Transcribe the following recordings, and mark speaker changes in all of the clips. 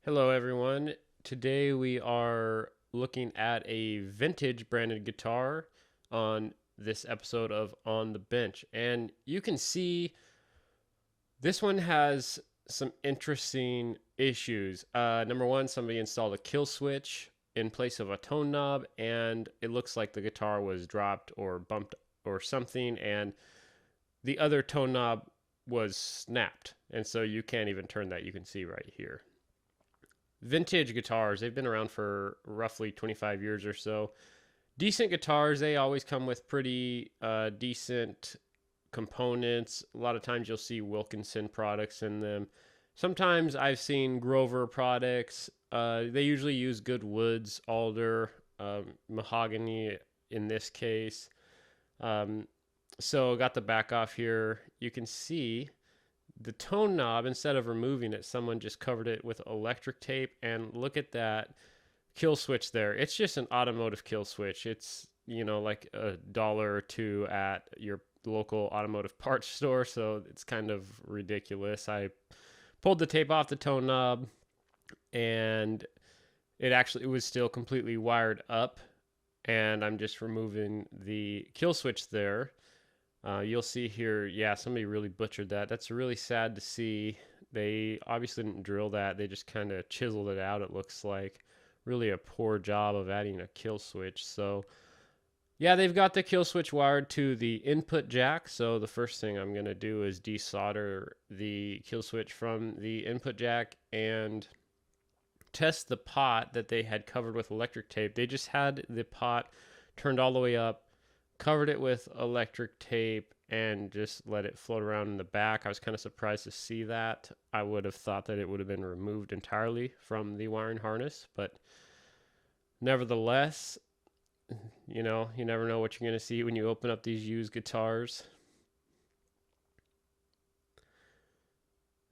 Speaker 1: Hello, everyone. Today we are looking at a vintage branded guitar on this episode of On the Bench. And you can see this one has some interesting issues. Number one, somebody installed a kill switch in place of a tone knob, and it looks like the guitar was dropped or bumped or something, and the other tone knob was snapped. And so you can't even turn that. You can see right here. Vintage guitars, they've been around for roughly 25 years or so. Decent guitars, they always come with pretty decent components. A lot of times you'll see Wilkinson products in them. Sometimes I've seen Grover products. They usually use good woods, alder, mahogany in this case. So got the back off here. You can see the tone knob, instead of removing it, someone just covered it with electric tape. And look at that kill switch there. It's just an automotive kill switch. It's, like $1 or $2 at your local automotive parts store. So it's kind of ridiculous. I pulled the tape off the tone knob, and it was still completely wired up. And I'm just removing the kill switch there. You'll see here, yeah, somebody really butchered that. That's really sad to see. They obviously didn't drill that. They just kind of chiseled it out, it looks like. Really a poor job of adding a kill switch. So, yeah, they've got the kill switch wired to the input jack. So the first thing I'm going to do is desolder the kill switch from the input jack and test the pot that they had covered with electric tape. They just had the pot turned all the way up, covered it with electric tape, and just let it float around in the back. I was kind of surprised to see that. I would have thought that it would have been removed entirely from the wiring harness, but nevertheless, you never know what you're going to see when you open up these used guitars.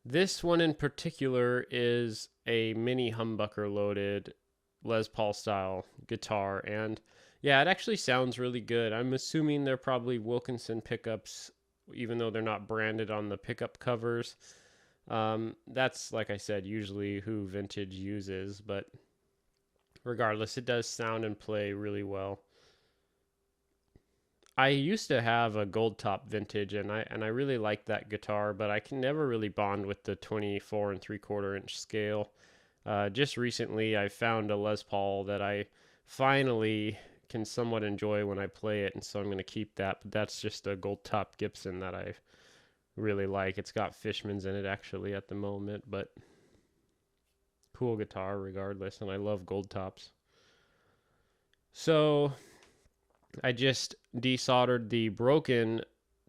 Speaker 1: This one in particular is a mini humbucker loaded Les Paul style guitar, and yeah, it actually sounds really good. I'm assuming they're probably Wilkinson pickups, even though they're not branded on the pickup covers. That's, like I said, usually who Vintage uses, but regardless, it does sound and play really well. I used to have a gold top Vintage, and I really liked that guitar, but I can never really bond with the 24 and 3/4 inch scale. Just recently, I found a Les Paul that I finally can somewhat enjoy when I play it, and so I'm going to keep that. But that's just a gold top Gibson that I really like. It's got Fishmans in it actually at the moment, but cool guitar regardless, and I love gold tops. So I just desoldered the broken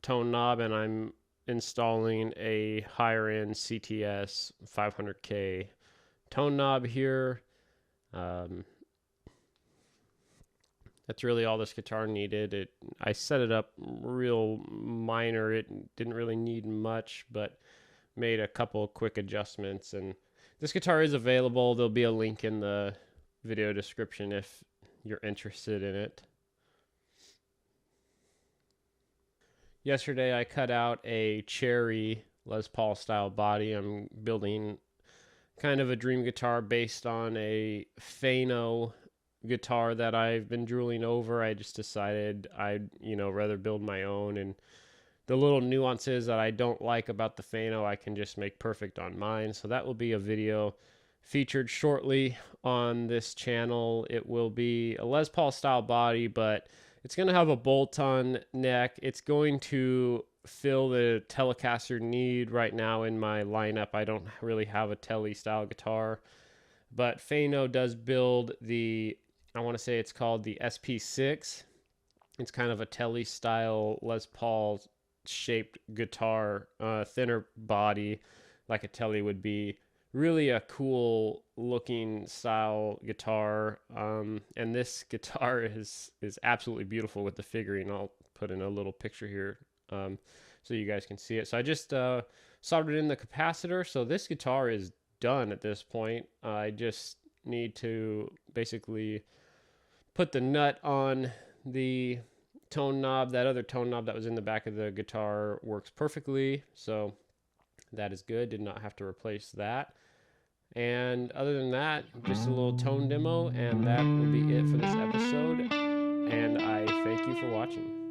Speaker 1: tone knob, and I'm installing a higher end CTS 500K tone knob here. That's really all this guitar needed. I set it up real minor. It didn't really need much, but made a couple quick adjustments. And this guitar is available. There'll be a link in the video description if you're interested in it. Yesterday I cut out a cherry Les Paul style body. I'm building kind of a dream guitar based on a Fano guitar that I've been drooling over. I just decided I'd, rather build my own, and the little nuances that I don't like about the Fano, I can just make perfect on mine. So that will be a video featured shortly on this channel. It will be a Les Paul style body, but it's going to have a bolt-on neck. It's going to fill the Telecaster need right now in my lineup. I don't really have a Tele style guitar, but Fano does build I want to say it's called the SP6. It's kind of a Tele style Les Paul shaped guitar, thinner body like a Tele would be. Really a cool looking style guitar, and this guitar is absolutely beautiful with the figuring. I'll put in a little picture here so you guys can see it. So I just soldered in the capacitor, so this guitar is done at this point. I just need to basically put the nut on the tone knob. That other tone knob that was in the back of the guitar works perfectly, so that is good. Did not have to replace that. And other than that, just a little tone demo, and that will be it for this episode. And I thank you for watching.